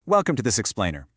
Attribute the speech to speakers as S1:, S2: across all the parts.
S1: Welcome to this explainer.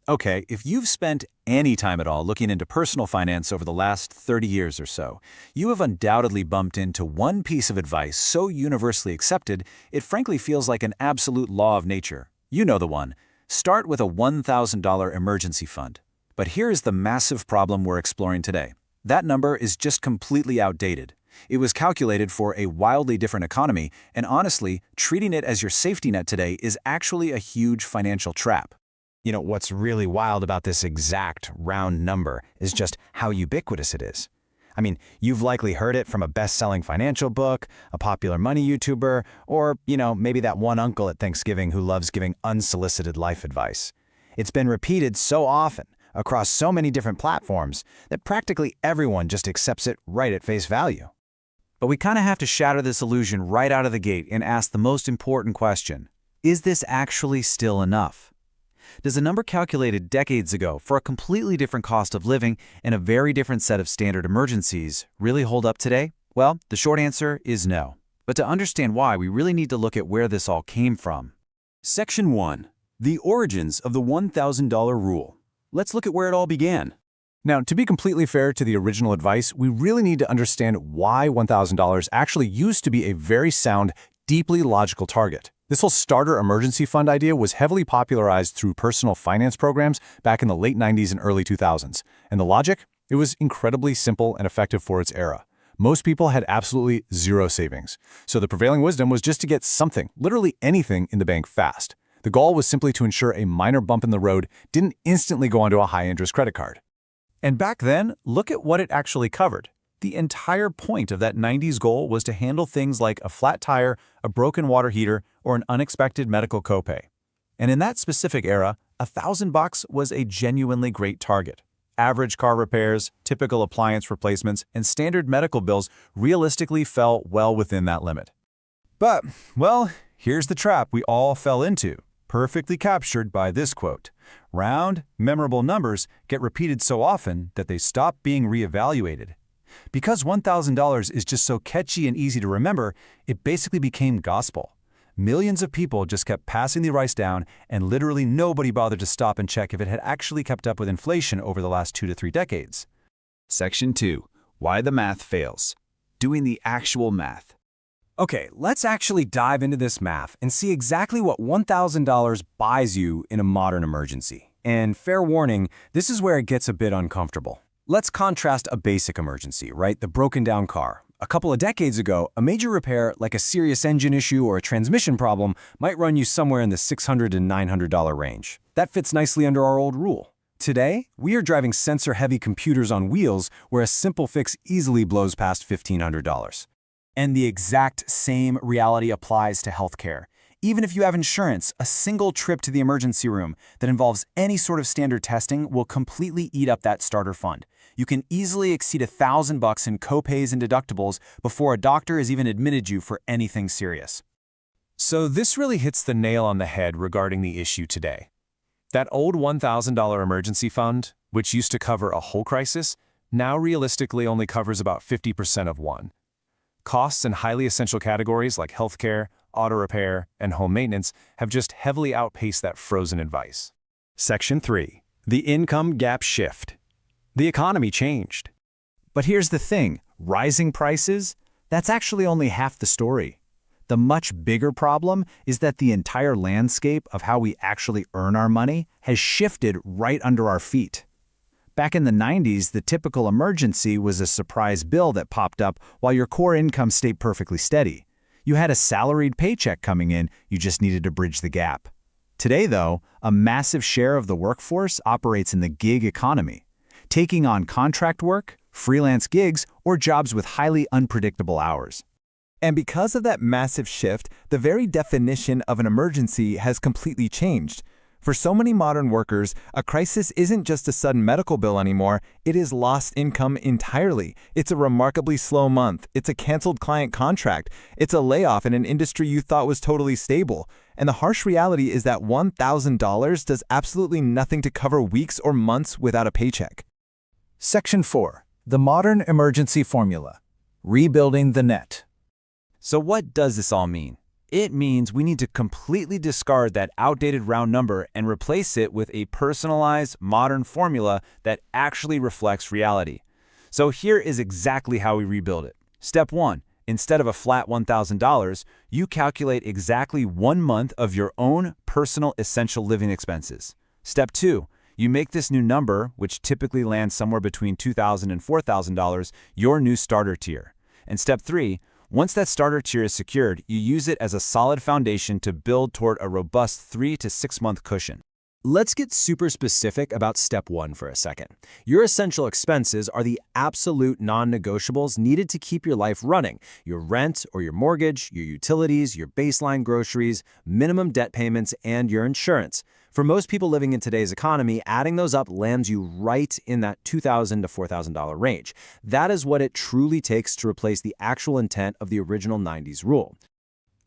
S1: Okay, if you've spent any time at all looking into personal finance over the last 30 years or so, you have undoubtedly bumped into one piece of advice so universally accepted, it frankly feels like an absolute law of nature. You know the one. Start with a $1,000 emergency fund. But here's the massive problem we're exploring today. That number is just completely outdated. It was calculated for a wildly different economy, and honestly, treating it as your safety net today is actually a huge financial trap.
S2: What's really wild about this exact round number is just how ubiquitous it is. I mean, you've likely heard it from a best-selling financial book, a popular money YouTuber, or, maybe that one uncle at Thanksgiving who loves giving unsolicited life advice. It's been repeated so often, across so many different platforms, that practically everyone just accepts it right at face value.
S1: But we kind of have to shatter this illusion right out of the gate and ask the most important question. Is this actually still enough? Does a number calculated decades ago for a completely different cost of living and a very different set of standard emergencies really hold up today? Well, the short answer is no. But to understand why, we really need to look at where this all came from.
S3: Section 1. The origins of the $1,000 rule. Let's look at where it all began.
S4: Now, to be completely fair to the original advice, we really need to understand why $1,000 actually used to be a very sound, deeply logical target. This whole starter emergency fund idea was heavily popularized through personal finance programs back in the late 90s and early 2000s. And the logic? It was incredibly simple and effective for its era. Most people had absolutely zero savings. So the prevailing wisdom was just to get something, literally anything, in the bank fast. The goal was simply to ensure a minor bump in the road didn't instantly go onto a high-interest credit card.
S1: And back then, look at what it actually covered. The entire point of that 90s goal was to handle things like a flat tire, a broken water heater, or an unexpected medical copay. And in that specific era, $1,000 was a genuinely great target. Average car repairs, typical appliance replacements, and standard medical bills realistically fell well within that limit. But, well, here's the trap we all fell into, perfectly captured by this quote. Round, memorable numbers get repeated so often that they stop being reevaluated. Because $1,000 is just so catchy and easy to remember, it basically became gospel. Millions of people just kept passing the rice down, and literally nobody bothered to stop and check if it had actually kept up with inflation over the last 2 to 3 decades.
S3: Section 2. Why the math fails. Doing the actual math.
S5: Okay, let's actually dive into this math and see exactly what $1,000 buys you in a modern emergency. And fair warning, this is where it gets a bit uncomfortable. Let's contrast a basic emergency, right? The broken down car. A couple of decades ago, a major repair like a serious engine issue or a transmission problem might run you somewhere in the $600 to $900 range. That fits nicely under our old rule. Today, we are driving sensor-heavy computers on wheels where a simple fix easily blows past $1,500. And the exact same reality applies to healthcare. Even if you have insurance, a single trip to the emergency room that involves any sort of standard testing will completely eat up that starter fund. You can easily exceed $1,000 in copays and deductibles before a doctor has even admitted you for anything serious.
S4: So this really hits the nail on the head regarding the issue today. That old $1,000 emergency fund, which used to cover a whole crisis, now realistically only covers about 50% of one. Costs in highly essential categories like healthcare, auto repair, and home maintenance have just heavily outpaced that frozen advice.
S2: Section 3. The income gap shift. The economy changed.
S1: But here's the thing, rising prices? That's actually only half the story. The much bigger problem is that the entire landscape of how we actually earn our money has shifted right under our feet. Back in the 90s, the typical emergency was a surprise bill that popped up while your core income stayed perfectly steady. You had a salaried paycheck coming in, you just needed to bridge the gap. Today, though, a massive share of the workforce operates in the gig economy, taking on contract work, freelance gigs, or jobs with highly unpredictable hours.
S6: And because of that massive shift, the very definition of an emergency has completely changed. For so many modern workers, a crisis isn't just a sudden medical bill anymore, it is lost income entirely. It's a remarkably slow month, it's a canceled client contract, it's a layoff in an industry you thought was totally stable. And the harsh reality is that $1,000 does absolutely nothing to cover weeks or months without a paycheck.
S4: Section 4. The modern emergency formula. Rebuilding the net.
S5: So what does this all mean?
S1: It means we need to completely discard that outdated round number and replace it with a personalized, modern formula that actually reflects reality. So here is exactly how we rebuild it. Step 1. Instead of a flat $1,000, you calculate exactly 1 month of your own personal essential living expenses. Step 2. You make this new number, which typically lands somewhere between $2,000 and $4,000, your new starter tier. And step 3. Once that starter tier is secured, you use it as a solid foundation to build toward a robust 3 to 6 month cushion.
S5: Let's get super specific about step 1 for a second. Your essential expenses are the absolute non-negotiables needed to keep your life running. Your rent or your mortgage, your utilities, your baseline groceries, minimum debt payments, and your insurance. For most people living in today's economy, adding those up lands you right in that $2,000 to $4,000 range. That is what it truly takes to replace the actual intent of the original 90s rule.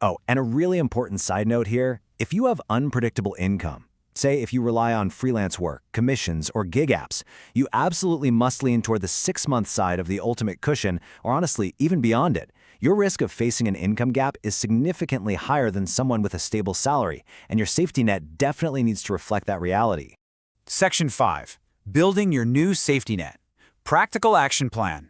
S2: Oh, and a really important side note here, if you have unpredictable income, say if you rely on freelance work, commissions, or gig apps, you absolutely must lean toward the 6-month side of the ultimate cushion, or honestly, even beyond it. Your risk of facing an income gap is significantly higher than someone with a stable salary, and your safety net definitely needs to reflect that reality.
S1: Section 5. Building your new safety net. Practical action plan.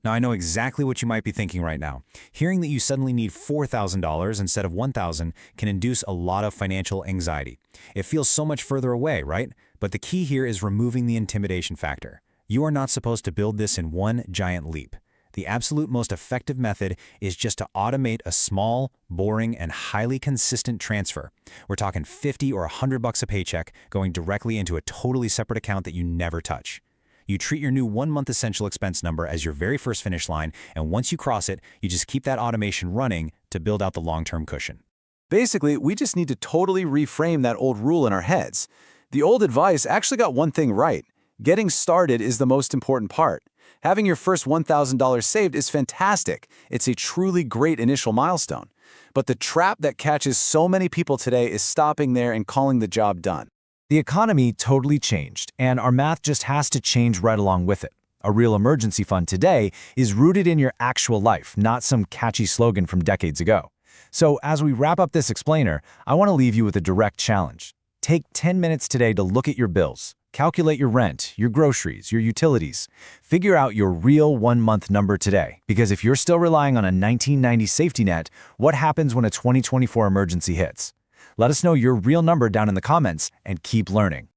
S3: Now, I know exactly what you might be thinking right now. Hearing that you suddenly need $4,000 instead of $1,000 can induce a lot of financial anxiety. It feels so much further away, right? But the key here is removing the intimidation factor. You are not supposed to build this in one giant leap. The absolute most effective method is just to automate a small, boring, and highly consistent transfer. We're talking 50 or $100 a paycheck going directly into a totally separate account that you never touch. You treat your new 1-month essential expense number as your very first finish line, and once you cross it, you just keep that automation running to build out the long-term cushion.
S4: Basically, we just need to totally reframe that old rule in our heads. The old advice actually got one thing right. Getting started is the most important part. Having your first $1,000 saved is fantastic. It's a truly great initial milestone. But the trap that catches so many people today is stopping there and calling the job done.
S5: The economy totally changed, and our math just has to change right along with it. A real emergency fund today is rooted in your actual life, not some catchy slogan from decades ago. So as we wrap up this explainer, I want to leave you with a direct challenge. Take 10 minutes today to look at your bills. Calculate your rent, your groceries, your utilities. Figure out your real 1-month number today, because if you're still relying on a 1990 safety net, what happens when a 2024 emergency hits? Let us know your real number down in the comments and keep learning.